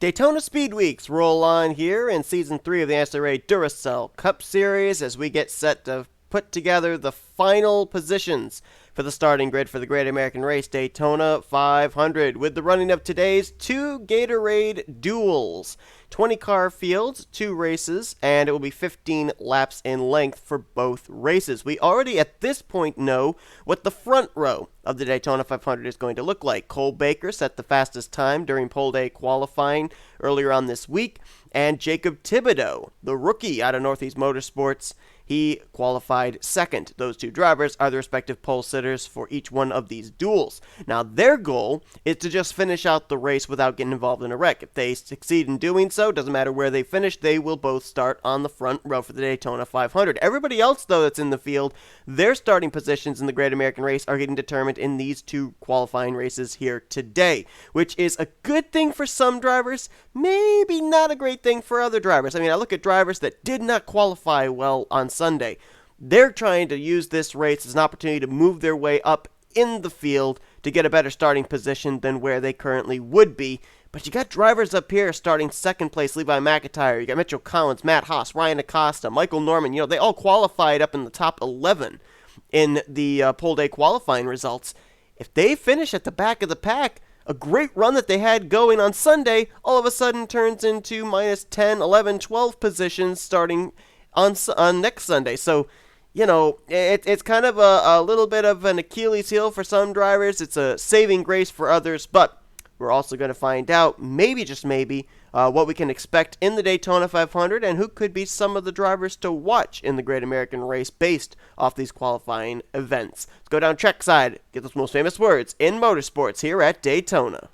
Daytona Speed Weeks roll on here in Season 3 of the NNSCRA Duracell Cup Series as we get set to put together the final positions for the starting grid for the Great American Race Daytona 500 with the running of today's 2 Gatorade Duels. 20-car fields, 2 races, and it will be 15 laps in length for both races. We already at this point know what the front row of the Daytona 500 is going to look like. Cole Baker set the fastest time during pole day qualifying earlier on this week, and Jacob Thibodeaux, the rookie out of Northeast Motorsports, he qualified second. Those 2 drivers are the respective pole sitters for each one of these duels. Now, their goal is to just finish out the race without getting involved in a wreck. If they succeed in doing so, doesn't matter where they finish, they will both start on the front row for the Daytona 500. Everybody else, though, that's in the field, their starting positions in the Great American Race are getting determined in these 2 qualifying races here today, which is a good thing for some drivers, maybe not a great thing for other drivers. I mean, I look at drivers that did not qualify well on Sunday. They're trying to use this race as an opportunity to move their way up in the field to get a better starting position than where they currently would be. But you got drivers up here starting second place, Levi McIntire. You got Mitchell Collins, Matt Haas, Ryan Acosta, Michael Norman. You know, they all qualified up in the top 11 in the pole day qualifying results. If they finish at the back of the pack, a great run that they had going on Sunday all of a sudden turns into minus 10, 11, 12 positions starting on next Sunday. So, you know, it's kind of a little bit of an Achilles heel for some drivers. It's a saving grace for others, but we're also going to find out, maybe, just maybe, what we can expect in the Daytona 500 and who could be some of the drivers to watch in the Great American Race based off these qualifying events. Let's go down trackside, get those most famous words in motorsports here at Daytona.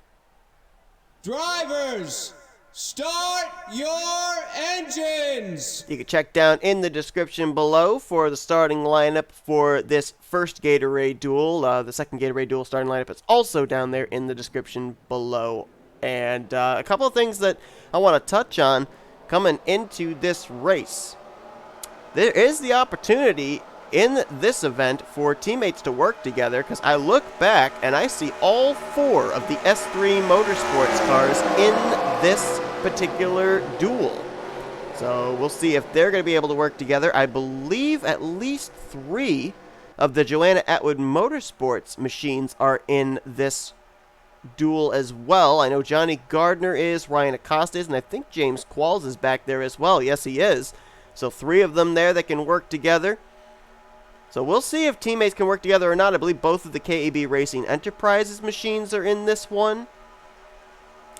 Drivers, start your engines! You can check down in the description below for the starting lineup for this first Gatorade Duel. The second Gatorade Duel starting lineup is also down there in the description below. And a couple of things that I want to touch on coming into this race. There is the opportunity in this event for teammates to work together, because I look back and I see all 4 of the S3 Motorsports cars in this particular duel. So we'll see if they're going to be able to work together. I believe at least 3 of the Joanna Atwood Motorsports machines are in this duel as well. I know Jonny Gardner is, Ryan Acosta is, and I think James Qualls is back there as well. Yes, he is. So 3 of them there that can work together. So we'll see if teammates can work together or not. I believe both of the KEB Racing Enterprises machines are in this one.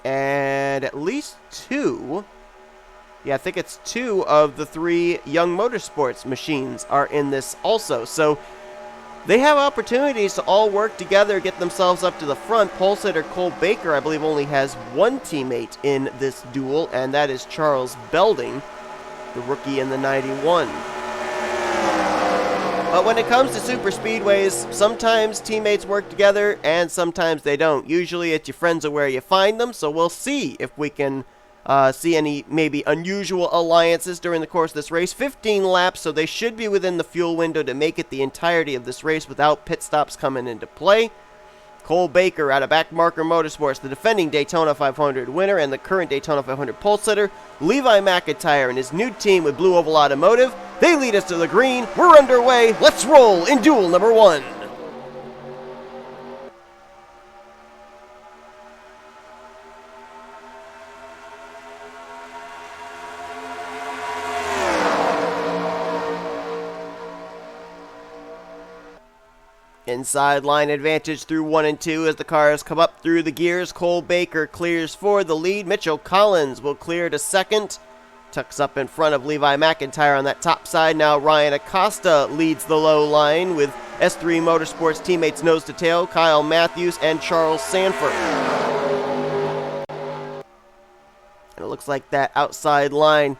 And at least 2, yeah, I think it's 2 of the 3 Young Motorsports machines are in this also. So they have opportunities to all work together, get themselves up to the front. Pole sitter Cole Baker, I believe, only has 1 teammate in this duel, and that is Charles Belding, the rookie in the 91. But when it comes to super speedways, sometimes teammates work together and sometimes they don't. Usually it's your friends are where you find them, so we'll see if we can see any maybe unusual alliances during the course of this race. 15 laps, so they should be within the fuel window to make it the entirety of this race without pit stops coming into play. Cole Baker out of Backmarker Motorsports, the defending Daytona 500 winner and the current Daytona 500 pole sitter. Levi McIntire and his new team with Blue Oval Automotive. They lead us to the green. We're underway. Let's roll in duel number 1. Inside line advantage through 1 and 2 as the cars come up through the gears. Cole Baker clears for the lead. Mitchell Collins will clear to second. Tucks up in front of Levi McIntire on that top side. Now Ryan Acosta leads the low line with S3 Motorsports teammates nose to tail, Kyle Mathews and Charles Sandfer. And it looks like that outside line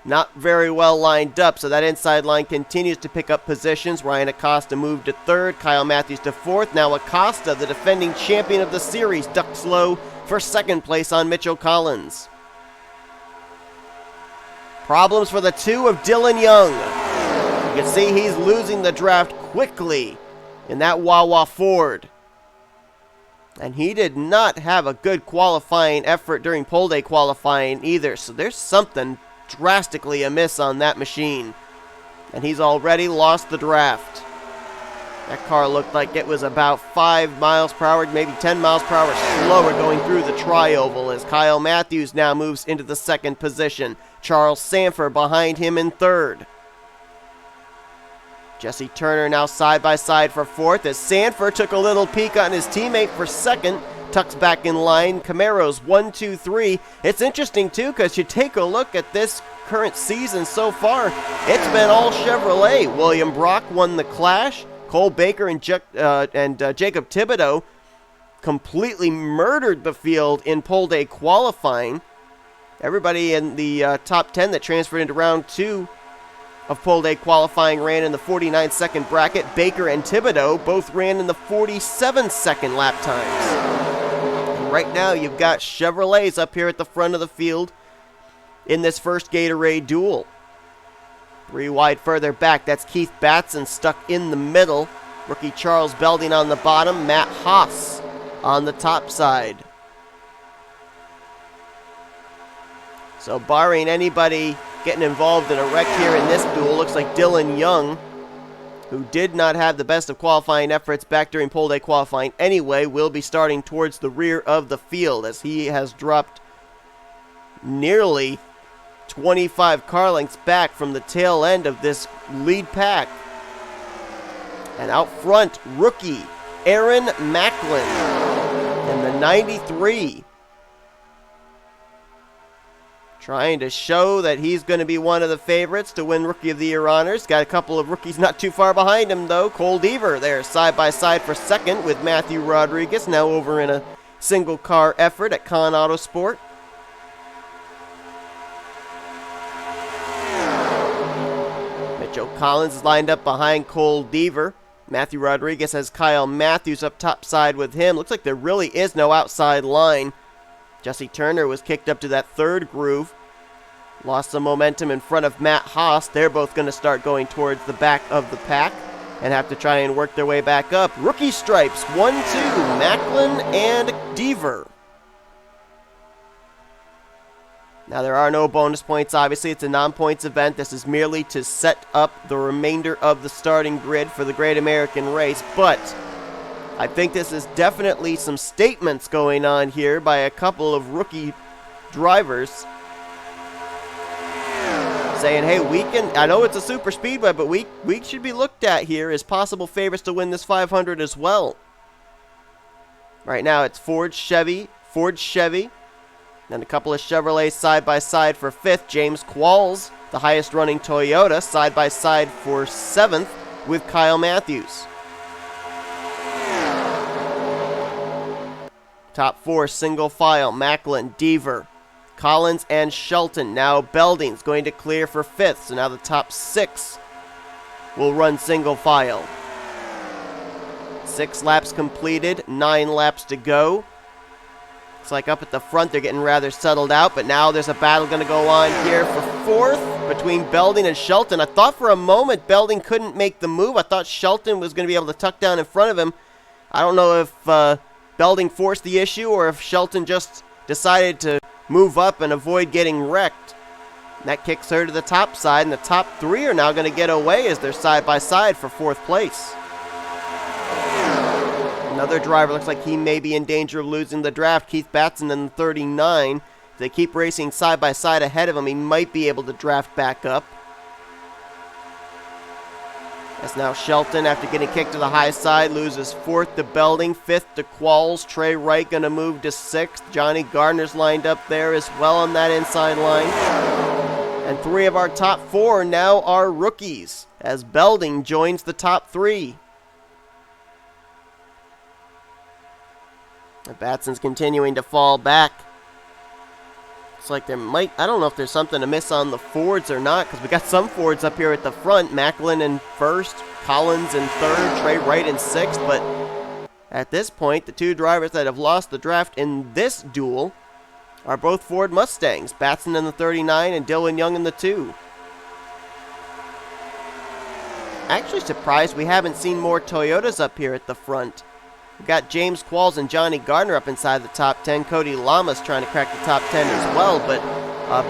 not very well lined up, so that inside line continues to pick up positions. Ryan Acosta moved to 3rd, Kyle Mathews to 4th. Now Acosta, the defending champion of the series, ducks low for 2nd place on Mitchell Collins. Problems for the 2 of Dillon Young. You can see he's losing the draft quickly in that Wawa Ford. And he did not have a good qualifying effort during pole day qualifying either. So there's something drastically amiss on that machine. And he's already lost the draft. That car looked like it was about 5 miles per hour, maybe 10 miles per hour slower going through the tri-oval as Kyle Mathews now moves into the second position. Charles Sandfer behind him in third. Jesse Turner now side by side for fourth as Sandfer took a little peek on his teammate for second. Tucks back in line. Camaro's 1, 2, 3. It's interesting too because you take a look at this current season so far. It's been all Chevrolet. William Brock won the Clash. Cole Baker and Jacob Thibodeaux completely murdered the field in pole day qualifying. Everybody in the top 10 that transferred into round 2 of pole day qualifying ran in the 49-second bracket. Baker and Thibodeaux both ran in the 47-second lap times. And right now you've got Chevrolets up here at the front of the field in this first Gatorade duel. 3 wide further back, that's Keith Batson stuck in the middle. Rookie Charles Belding on the bottom, Matt Haas on the top side. So barring anybody getting involved in a wreck here in this duel, looks like Dillon Young, who did not have the best of qualifying efforts back during pole day qualifying anyway, will be starting towards the rear of the field as he has dropped nearly 25 car lengths back from the tail end of this lead pack. And out front, rookie Aaron Macklin in the 93. Trying to show that he's going to be one of the favorites to win Rookie of the Year honors. Got a couple of rookies not too far behind him, though. Cole Deaver there side by side for second with Matthew Rodriguez, now over in a single car effort at Con Autosport. Mitchell Collins is lined up behind Cole Deaver. Matthew Rodriguez has Kyle Mathews up top side with him. Looks like there really is no outside line. Jesse Turner was kicked up to that third groove. Lost some momentum in front of Matt Haas. They're both going to start going towards the back of the pack and have to try and work their way back up. Rookie stripes, 1, 2, Macklin and Deaver. Now, there are no bonus points, obviously. It's a non-points event. This is merely to set up the remainder of the starting grid for the Great American Race. But I think this is definitely some statements going on here by a couple of rookie drivers saying, hey, we can, I know it's a super speedway, but we should be looked at here as possible favorites to win this 500 as well. Right now, it's Ford, Chevy, and a couple of Chevrolets side by side for fifth. James Qualls, the highest running Toyota, side by side for seventh with Kyle Mathews. Top 4 single file, Macklin, Deaver, Collins, and Shelton. Now Belding's going to clear for fifth, so now the top 6 will run single file. 6 laps completed, 9 laps to go. Looks like up at the front they're getting rather settled out, but now there's a battle going to go on here for fourth between Belding and Shelton. I thought for a moment Belding couldn't make the move. I thought Shelton was going to be able to tuck down in front of him. I don't know if Belding forced the issue or if Shelton just decided to move up and avoid getting wrecked. And that kicks her to the top side, and the top 3 are now going to get away as they're side by side for fourth place. Another driver looks like he may be in danger of losing the draft. Keith Batson in the 39. If they keep racing side by side ahead of him, he might be able to draft back up. As now Shelton, after getting kicked to the high side, loses fourth to Belding, fifth to Qualls. Trey Wright going to move to sixth. Jonny Gardner's lined up there as well on that inside line. And 3 of our top 4 now are rookies as Belding joins the top 3. Batson's continuing to fall back. Looks like there might, I don't know if there's something amiss on the Fords or not, because we got some Fords up here at the front. Macklin in first, Collins in third, Trey Wright in sixth, but at this point, the 2 drivers that have lost the draft in this duel are both Ford Mustangs, Batson in the 39 and Dillon Young in the 2. Actually surprised we haven't seen more Toyotas up here at the front. We've got James Qualls and Jonny Gardner up inside the top 10. Cody Llamas trying to crack the top 10 as well. But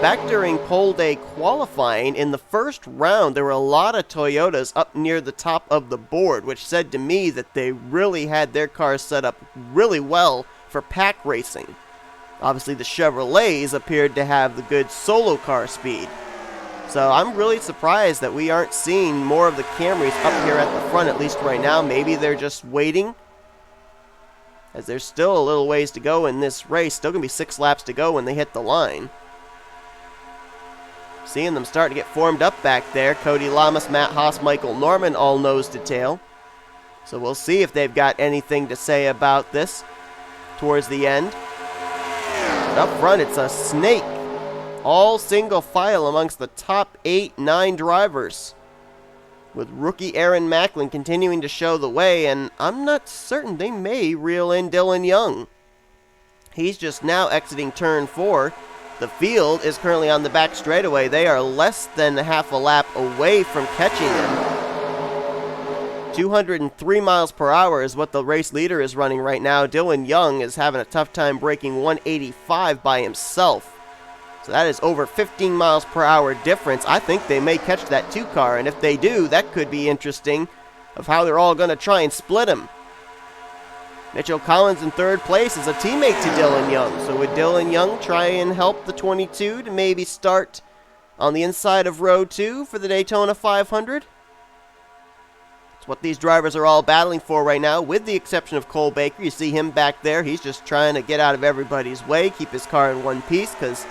back during pole day qualifying, in the first round, there were a lot of Toyotas up near the top of the board, which said to me that they really had their cars set up really well for pack racing. Obviously, the Chevrolets appeared to have the good solo car speed. So I'm really surprised that we aren't seeing more of the Camrys up here at the front, at least right now. Maybe they're just waiting, as there's still a little ways to go in this race. Still going to be 6 laps to go when they hit the line. Seeing them start to get formed up back there. Cody Llamas, Matt Haas, Michael Norman all nose to tail. So we'll see if they've got anything to say about this towards the end. But up front, it's a snake. All single file amongst the top 8-9 drivers, with rookie Aaron Macklin continuing to show the way, and I'm not certain they may reel in Dillon Young. He's just now exiting turn 4. The field is currently on the back straightaway. They are less than half a lap away from catching him. 203 miles per hour is what the race leader is running right now. Dillon Young is having a tough time breaking 185 by himself. So that is over 15 miles per hour difference. I think they may catch that 2 car, and if they do, that could be interesting of how they're all going to try and split him. Mitchell Collins in 3rd place is a teammate to Dillon Young. So would Dillon Young try and help the 22 to maybe start on the inside of row 2 for the Daytona 500? It's what these drivers are all battling for right now, with the exception of Cole Baker. You see him back there. He's just trying to get out of everybody's way, keep his car in one piece, because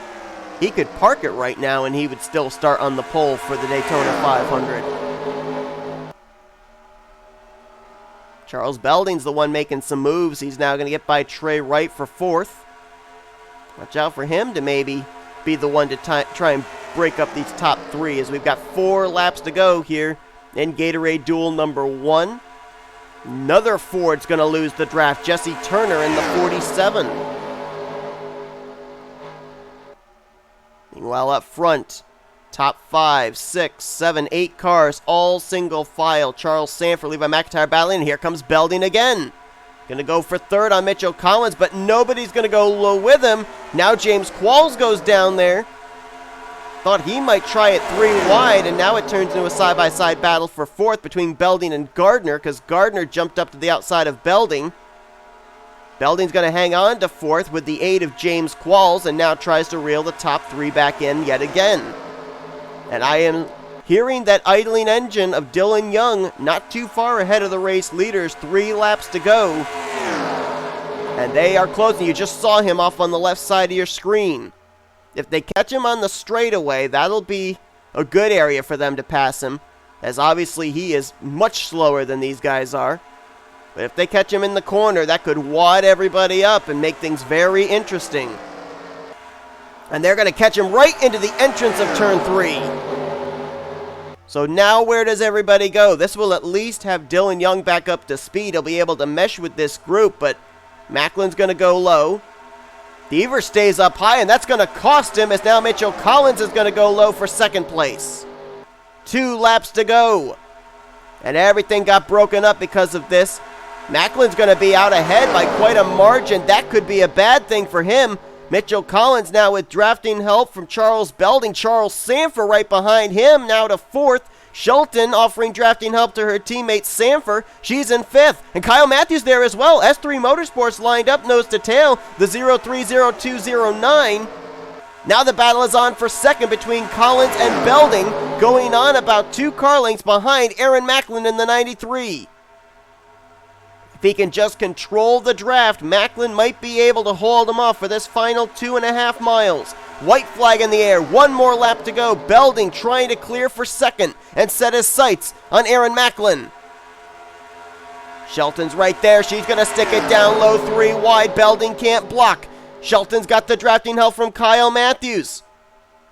he could park it right now and he would still start on the pole for the Daytona 500. Charles Belding's the one making some moves. He's now going to get by Trey Wright for 4th. Watch out for him to maybe be the one to try and break up these top 3, as we've got 4 laps to go here in Gatorade Duel number 1. Another Ford's going to lose the draft. Jesse Turner in the 47. Meanwhile, up front, top 5, 6, 7, 8 cars, all single file. Charles Sandfer, Levi McIntire battling. Here comes Belding again. Going to go for 3rd on Mitchell Collins, but nobody's going to go low with him. Now James Qualls goes down there. Thought he might try it 3 wide, and now it turns into a side-by-side battle for 4th between Belding and Gardner, because Gardner jumped up to the outside of Belding. Belding's going to hang on to 4th with the aid of James Qualls, and now tries to reel the top 3 back in yet again. And I am hearing that idling engine of Dillon Young not too far ahead of the race leaders. 3 laps to go. And they are closing. You just saw him off on the left side of your screen. If they catch him on the straightaway, that'll be a good area for them to pass him, as obviously he is much slower than these guys are. But if they catch him in the corner, that could wad everybody up and make things very interesting. And they're going to catch him right into the entrance of turn 3. So now where does everybody go? This will at least have Dillon Young back up to speed. He'll be able to mesh with this group, but Macklin's going to go low. Deaver stays up high, and that's going to cost him, as now Mitchell Collins is going to go low for 2nd place. 2 laps to go. And everything got broken up because of this. Macklin's going to be out ahead by quite a margin. That could be a bad thing for him. Mitchell Collins now with drafting help from Charles Belding. Charles Sandfer right behind him, now to 4th. Shelton offering drafting help to her teammate Sandfer. She's in 5th. And Kyle Mathews there as well. S3 Motorsports lined up nose to tail. The 030209. Now the battle is on for 2nd between Collins and Belding, going on about 2 car lengths behind Aaron Macklin in the 93. If he can just control the draft, Macklin might be able to hold him off for this final 2.5 miles. White flag in the air, 1 more lap to go. Belding trying to clear for 2nd and set his sights on Aaron Macklin. Shelton's right there. She's going to stick it down low 3 wide. Belding can't block. Shelton's got the drafting help from Kyle Mathews.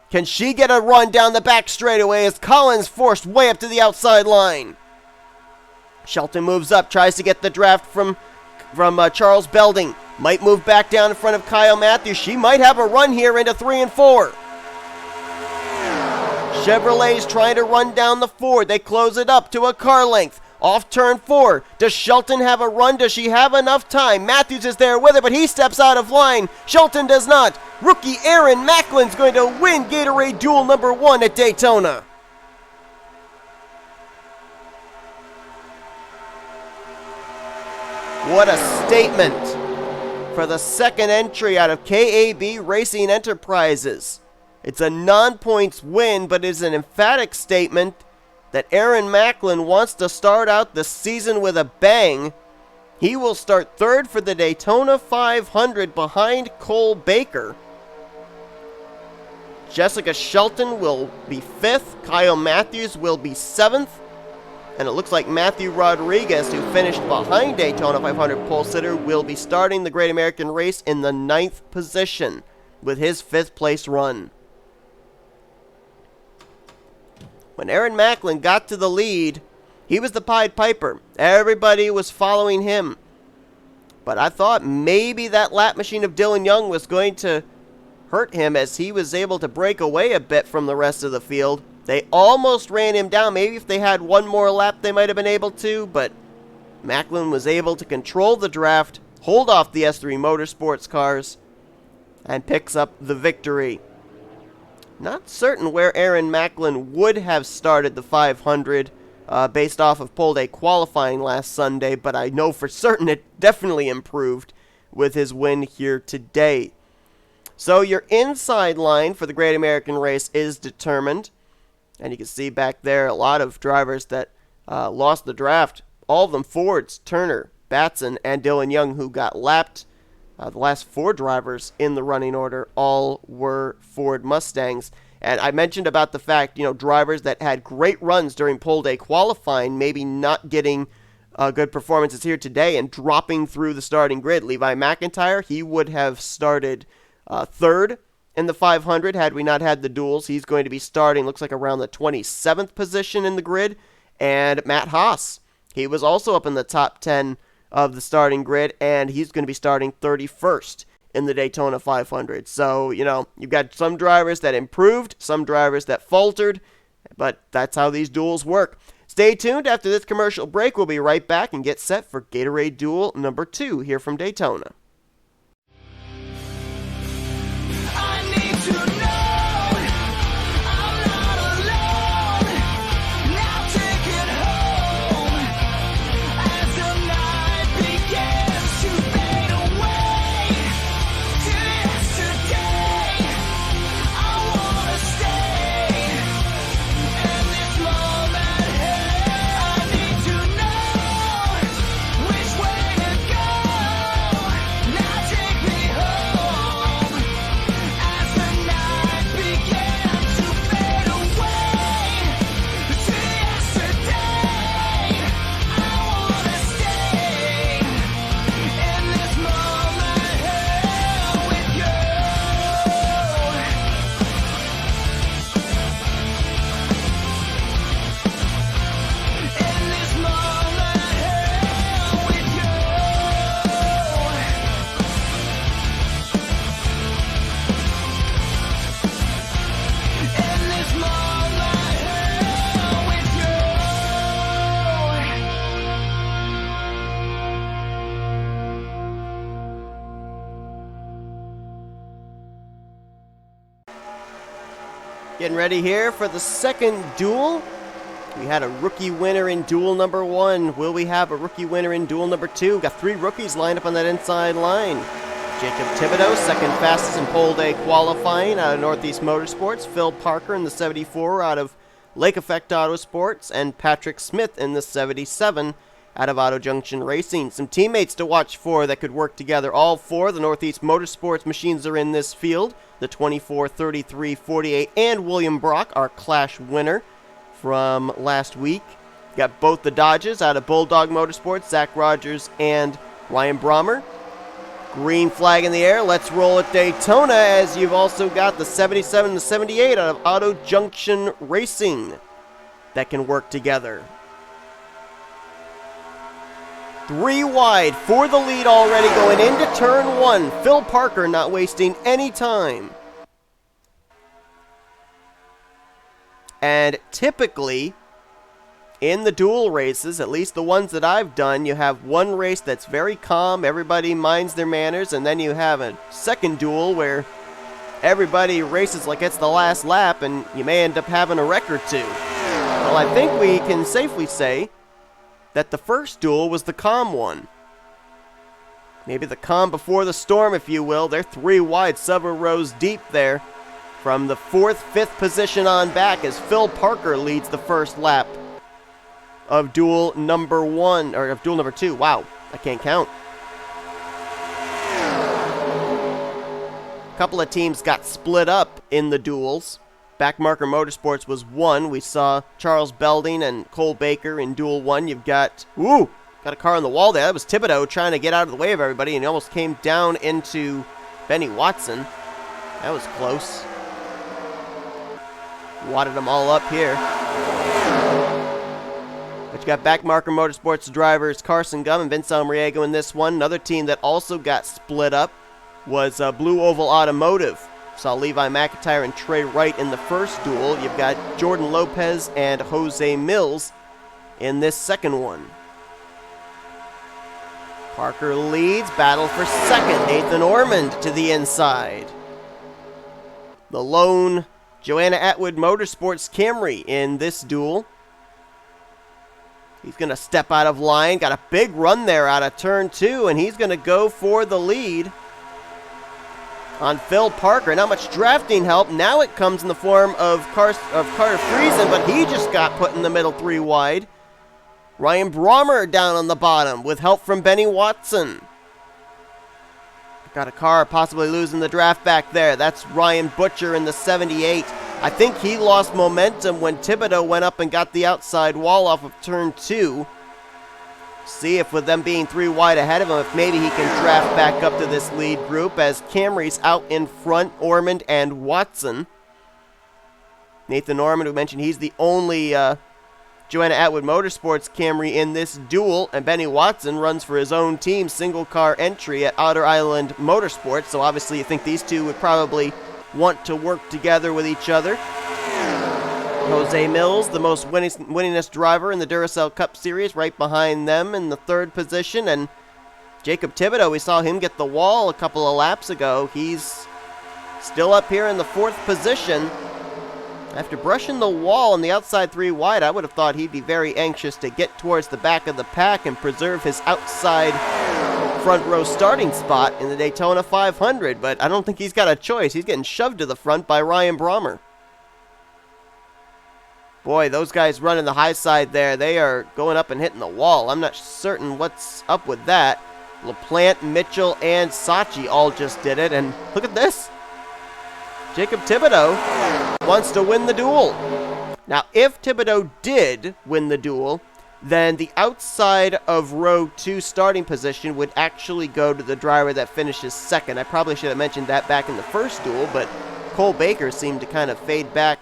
Can she get a run down the back straightaway as Collins forced way up to the outside line? Shelton moves up, tries to get the draft from Charles Belding. Might move back down in front of Kyle Mathews. She might have a run here into 3 and 4. Chevrolet's trying to run down the Ford. They close it up to a car length. Off turn 4. Does Shelton have a run? Does she have enough time? Mathews is there with it, but he steps out of line. Shelton does not. Rookie Aaron Macklin's going to win Gatorade Duel number 1 at Daytona. What a statement for the second entry out of KAB Racing Enterprises. It's a non-points win, but it's an emphatic statement that Aaron Macklin wants to start out the season with a bang. He will start third for the Daytona 500 behind Cole Baker. Jessica Shelton will be 5th. Kyle Mathews will be 7th. And it looks like Matthew Rodriguez, who finished behind Daytona 500 pole sitter, will be starting the Great American Race in the 9th position with his 5th place run. When Aaron Macklin got to the lead, he was the Pied Piper. Everybody was following him. But I thought maybe that lap machine of Dillon Young was going to hurt him as he was able to break away a bit from the rest of the field. They almost ran him down. Maybe if they had one more lap, they might have been able to, but Macklin was able to control the draft, hold off the S3 Motorsports cars, and picks up the victory. Not certain where Aaron Macklin would have started the 500 based off of pole day qualifying last Sunday, but I know for certain it definitely improved with his win here today. So your inside line for the Great American Race is determined. And you can see back there a lot of drivers that lost the draft. All of them Fords, Turner, Batson, and Dillon Young, who got lapped. The last 4 drivers in the running order all were Ford Mustangs. And I mentioned about the fact, drivers that had great runs during pole day qualifying, maybe not getting good performances here today and dropping through the starting grid. Levi McIntire, he would have started 3rd in the 500 had we not had the duels. He's going to be starting, looks like around the 27th position in the grid. And Matt Haas, he was also up in the top 10 of the starting grid, and he's going to be starting 31st in the Daytona 500. So, you've got some drivers that improved, some drivers that faltered, but that's how these duels work. Stay tuned. After this commercial break, we'll be right back and get set for Gatorade Duel number 2 here from Daytona. Getting ready here for the second duel. We had a rookie winner in duel number 1. Will we have a rookie winner in duel number 2? Got 3 rookies lined up on that inside line. Jacob Thibodeaux, second fastest in pole day qualifying out of Northeast Motorsports. Phil Parker in the 74 out of Lake Effect Autosports. And Patrick Smith in the 77 out of Auto Junction Racing. Some teammates to watch for that could work together. All 4 the Northeast Motorsports machines are in this field. The 24, 33, 48, and William Brock, our Clash winner from last week. Got both the Dodges out of Bulldog Motorsports, Zach Rogers and Ryan Brommer. Green flag in the air. Let's roll at Daytona, as you've also got the 77 and the 78 out of Auto Junction Racing that can work together. 3 wide for the lead already going into turn 1. Phil Parker not wasting any time. And typically, in the duel races, at least the ones that I've done, you have one race that's very calm, everybody minds their manners, and then you have a second duel where everybody races like it's the last lap, and you may end up having a wreck or two. Well, I think we can safely say that the first duel was the calm one. Maybe the calm before the storm, if you will. They're 3 wide, several rows deep there from the 4th, 5th position on back as Phil Parker leads the first lap of duel number 1, or of duel number 2. Wow, I can't count. A couple of teams got split up in the duels. Backmarker Motorsports was 1. We saw Charles Belding and Cole Baker in duel 1. You've got a car on the wall there. That was Thibodeaux trying to get out of the way of everybody, and he almost came down into Benny Watson. That was close. Wadded them all up here. But you got Backmarker Motorsports drivers Karson Gum and Vince Almariego in this one. Another team that also got split up was Blue Oval Automotive. Saw Levi McIntire and Trey Wright in the first duel. You've got Jordan Lopez and Jose Millz in this second one. Parker leads, battle for second. Nathan Ormond to the inside. The lone Joanna Atwood Motorsports Camry in this duel. He's going to step out of line. Got a big run there out of turn 2, and he's going to go for the lead on Phil Parker. Not much drafting help. Now it comes in the form of Carter Friesen, but he just got put in the middle 3 wide. Ryan Brommer down on the bottom with help from Benny Watson. Got a car possibly losing the draft back there. That's Ryan Butcher in the 78. I think he lost momentum when Thibodeaux went up and got the outside wall off of turn 2. See if with them being 3 wide ahead of him, if maybe he can draft back up to this lead group as Camry's out in front, Ormond and Watson. Nathan Ormond, we mentioned he's the only Joanna Atwood Motorsports Camry in this duel, and Benny Watson runs for his own team, single car entry at Outer Island Motorsports, so obviously you think these two would probably want to work together with each other. Jose Millz, the most winningest driver in the Duracell Cup Series, right behind them in the 3rd position, and Jacob Thibodeaux, we saw him get the wall a couple of laps ago. He's still up here in the 4th position. After brushing the wall on the outside 3 wide, I would have thought he'd be very anxious to get towards the back of the pack and preserve his outside front row starting spot in the Daytona 500, but I don't think he's got a choice. He's getting shoved to the front by Ryan Brommer. Boy, those guys running the high side there, they are going up and hitting the wall. I'm not certain what's up with that. LaPlante, Mitchell, and Saatchi all just did it, and look at this. Jacob Thibodeaux wants to win the duel. Now, if Thibodeaux did win the duel, then the outside of row 2 starting position would actually go to the driver that finishes second. I probably should have mentioned that back in the first duel, but Cole Baker seemed to kind of fade back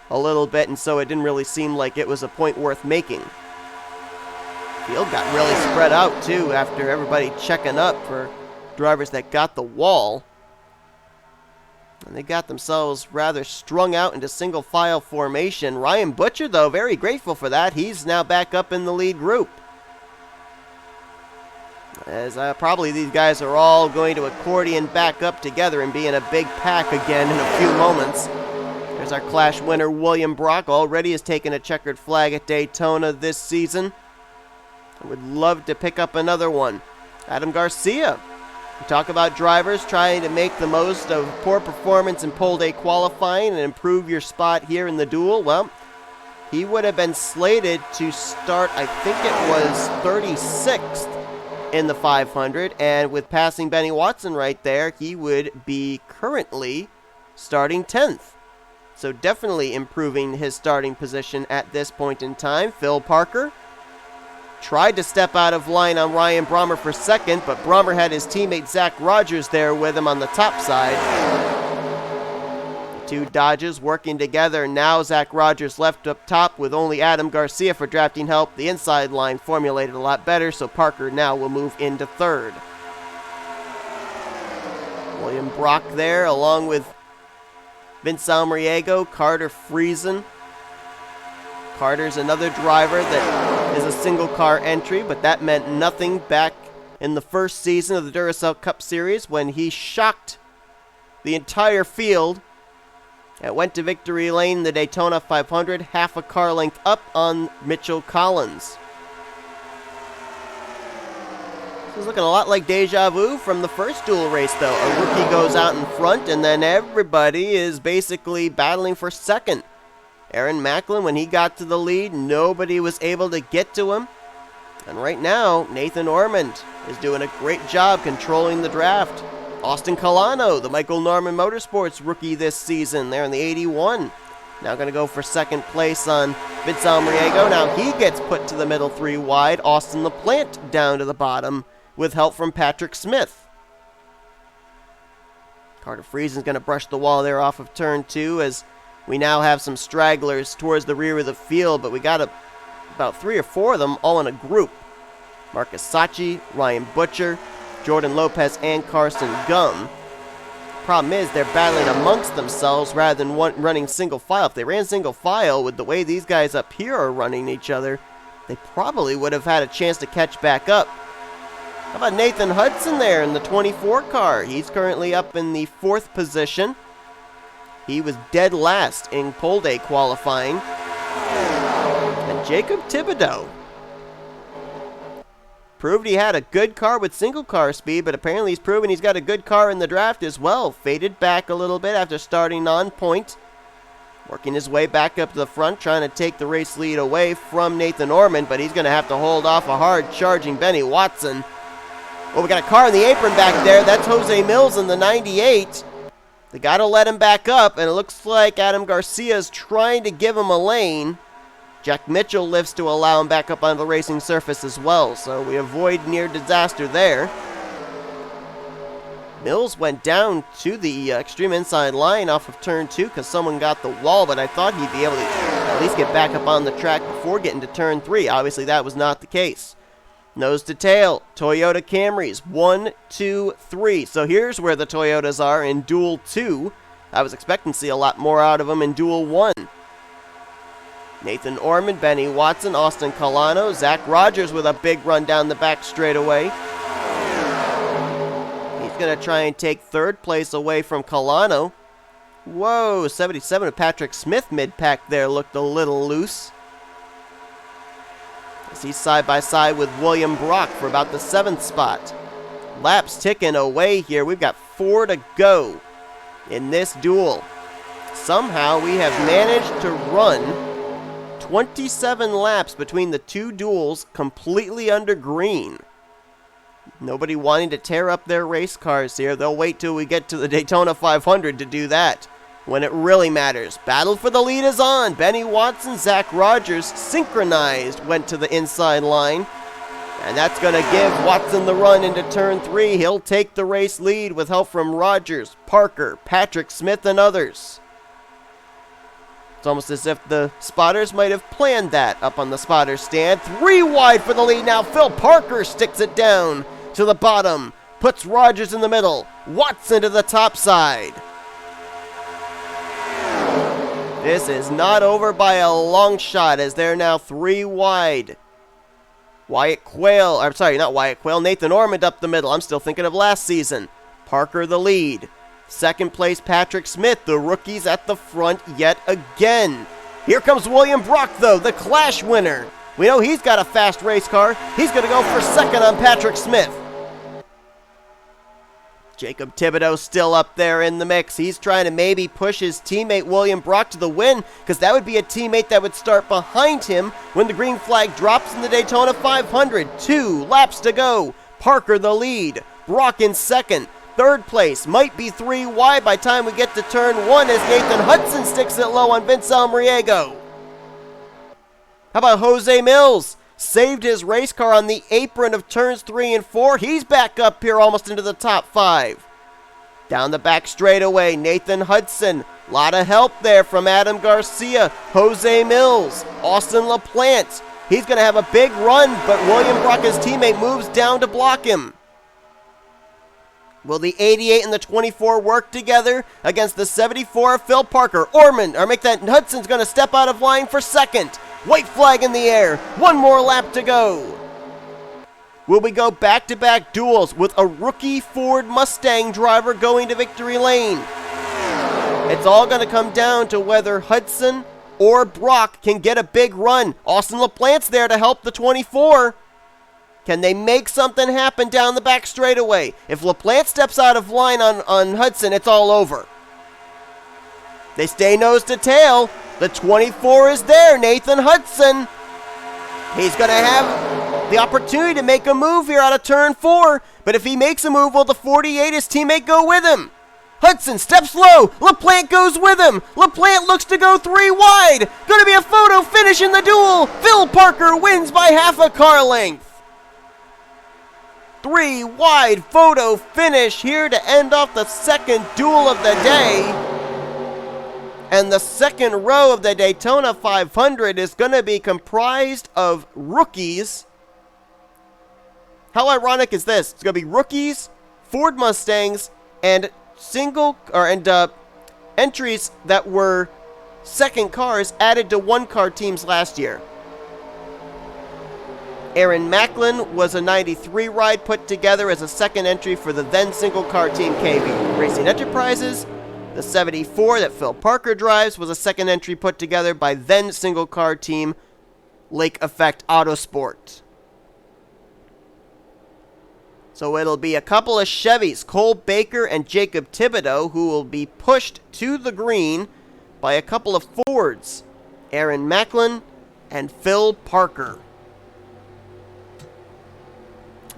a little bit, and so it didn't really seem like it was a point worth making. Field got really spread out, too, after everybody checking up for drivers that got the wall. And they got themselves rather strung out into single file formation. Ryan Butcher, though, very grateful for that. He's now back up in the lead group. As probably these guys are all going to accordion back up together and be in a big pack again in a few moments. There's our Clash winner, William Brock, already has taken a checkered flag at Daytona this season. I would love to pick up another one. Adam Garcia. We talk about drivers trying to make the most of poor performance in pole day qualifying and improve your spot here in the duel. Well, he would have been slated to start, I think it was 36th in the 500, and with passing Benny Watson right there, he would be currently starting 10th. So definitely improving his starting position at this point in time. Phil Parker tried to step out of line on Ryan Brommer for second, but Brommer had his teammate Zach Rogers there with him on the top side. The two Dodges working together. Now Zach Rogers left up top with only Adam Garcia for drafting help. The inside line formulated a lot better, so Parker now will move into 3rd. William Brock there, along with Vince Almariego, Carter Friesen, Carter's another driver that is a single car entry, but that meant nothing back in the first season of the Duracell Cup Series when he shocked the entire field and went to victory lane in the Daytona 500, half a car length up on Mitchell Collins. This is looking a lot like deja vu from the first duel race, though. A rookie goes out in front, and then everybody is basically battling for second. Aaron Macklin, when he got to the lead, nobody was able to get to him. And right now, Nathan Ormond is doing a great job controlling the draft. Austin Kolano, the Michael Norman Motorsports rookie this season, there in the 81. Now going to go for second place on Vince Almariego. Now he gets put to the middle 3 wide. Austin LaPlante down to the bottom with help from Patrick Smith. Carter Friesen's going to brush the wall there off of turn 2 as we now have some stragglers towards the rear of the field, but we got about 3 or 4 of them all in a group. Marcus Saatchi, Ryan Butcher, Jordan Lopez, and Karson Gum. Problem is, they're battling amongst themselves rather than running single file. If they ran single file with the way these guys up here are running each other, they probably would have had a chance to catch back up. How about Nathan Hudson there in the 24 car? He's currently up in the 4th position. He was dead last in pole day qualifying. And Jacob Thibodeaux proved he had a good car with single car speed, but apparently he's proven he's got a good car in the draft as well. Faded back a little bit after starting on point. Working his way back up to the front, trying to take the race lead away from Nathan Ormond, but he's going to have to hold off a hard-charging Benny Watson. Well, we got a car in the apron back there. That's Jose Millz in the 98. They got to let him back up, and it looks like Adam Garcia is trying to give him a lane. Jack Mitchell lifts to allow him back up on the racing surface as well, so we avoid near disaster there. Millz went down to the extreme inside line off of turn 2 because someone got the wall, but I thought he'd be able to at least get back up on the track before getting to turn 3. Obviously, that was not the case. Nose to tail, Toyota Camrys, 1, 2, 3. So here's where the Toyotas are in Duel 2. I was expecting to see a lot more out of them in Duel 1. Nathan Ormond, Benny Watson, Austin Kolano, Zach Rogers with a big run down the back straightaway. He's going to try and take 3rd place away from Kolano. Whoa, 77 of Patrick Smith mid-pack there looked a little loose. As he's side by side with William Brock for about the 7th spot. Laps ticking away here. We've got 4 to go in this duel. Somehow we have managed to run 27 laps between the 2 duels completely under green. Nobody wanting to tear up their race cars here. They'll wait till we get to the Daytona 500 to do that when it really matters. Battle for the lead is on. Benny Watson, Zach Rogers synchronized, went to the inside line. And that's going to give Watson the run into turn 3. He'll take the race lead with help from Rogers, Parker, Patrick Smith, and others. It's almost as if the spotters might have planned that up on the spotter stand. 3 wide for the lead now. Phil Parker sticks it down to the bottom. Puts Rogers in the middle. Watson to the top side. This is not over by a long shot as they're now 3 wide. Nathan Ormond up the middle. I'm still thinking of last season. Parker the lead. 2nd place, Patrick Smith. The rookies at the front yet again. Here comes William Brock, though, the Clash winner. We know he's got a fast race car. He's going to go for 2nd on Patrick Smith. Jacob Thibodeaux still up there in the mix. He's trying to maybe push his teammate William Brock to the win because that would be a teammate that would start behind him when the green flag drops in the Daytona 500. 2 laps to go. Parker the lead. Brock in 2nd. 3rd place might be 3 wide by the time we get to turn 1 as Nathan Hudson sticks it low on Vince Almariego. How about Jose Millz? Saved his race car on the apron of turns 3 and 4. He's back up here almost into the top 5. Down the back straightaway, Nathan Hudson. A lot of help there from Adam Garcia, Jose Millz, Austin LaPlante. He's going to have a big run, but William Brock, his teammate, moves down to block him. Will the 88 and the 24 work together against the 74 of Phil Parker? Hudson's going to step out of line for 2nd. White flag in the air. One more lap to go. Will we go back-to-back duels with a rookie Ford Mustang driver going to victory lane? It's all going to come down to whether Hudson or Brock can get a big run. Austin LaPlante's there to help the 24. Can they make something happen down the back straightaway? If LaPlante steps out of line on Hudson, it's all over. They stay nose to tail. The 24 is there, Nathan Hudson. He's going to have the opportunity to make a move here out of turn 4. But if he makes a move, will the 48, his teammate, go with him? Hudson steps low. LaPlante goes with him. LaPlante looks to go 3 wide. Going to be a photo finish in the duel. Phil Parker wins by half a car length. 3 wide photo finish here to end off the second duel of the day. And the second row of the Daytona 500 is going to be comprised of rookies. How ironic is this? It's going to be rookies, Ford Mustangs, and entries that were second cars added to one-car teams last year. Aaron Macklin was a 93 ride put together as a second entry for the then single-car team KB Racing Enterprises. The 74 that Phil Parker drives was a second entry put together by then single-car team Lake Effect Autosport. So it'll be a couple of Chevys, Cole Baker and Jacob Thibodeaux, who will be pushed to the green by a couple of Fords, Aaron Macklin and Phil Parker.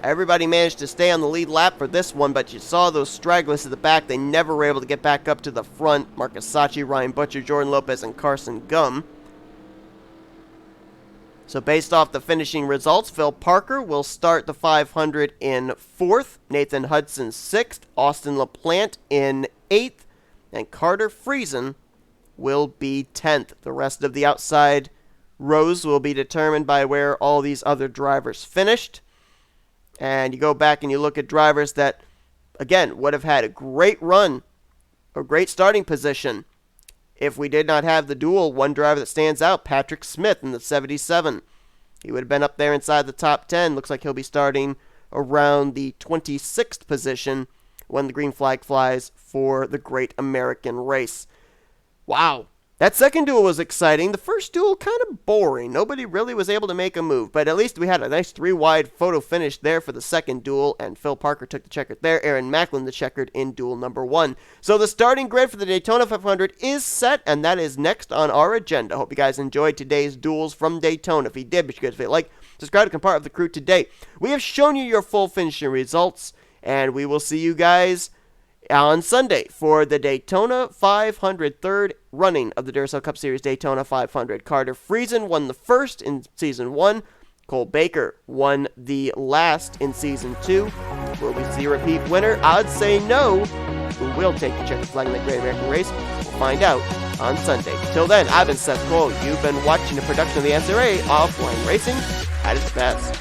Everybody managed to stay on the lead lap for this one, but you saw those stragglers at the back. They never were able to get back up to the front. Marcus Saatchi, Ryan Butcher, Jordan Lopez, and Karson Gum. So based off the finishing results, Phil Parker will start the 500 in 4th, Nathan Hudson 6th, Austin LaPlante in 8th, and Carter Friesen will be 10th. The rest of the outside rows will be determined by where all these other drivers finished. And you go back and you look at drivers that, again, would have had a great run, a great starting position. If we did not have the duel, one driver that stands out, Patrick Smith in the 77. He would have been up there inside the top 10. Looks like he'll be starting around the 26th position when the green flag flies for the Great American Race. Wow. That second duel was exciting. The first duel kind of boring. Nobody really was able to make a move, but at least we had a nice 3-wide photo finish there for the second duel, and Phil Parker took the checkered there. Aaron Macklin the checkered in duel number 1. So the starting grid for the Daytona 500 is set, and that is next on our agenda. Hope you guys enjoyed today's duels from Daytona. If you did, be sure to like, subscribe, to become part of the crew today. We have shown you your full finishing results, and we will see you guys on Sunday for the Daytona 500 third running of the Duracell Cup Series Daytona 500. Carter Friesen won the first in Season 1. Cole Baker won the last in Season 2. Will we see a repeat winner? Odds say no. Who will take the checkered flag in the Great American Race? We'll find out on Sunday. Till then, I've been Seth Cole. You've been watching a production of the NNSCRA Offline Racing at its best.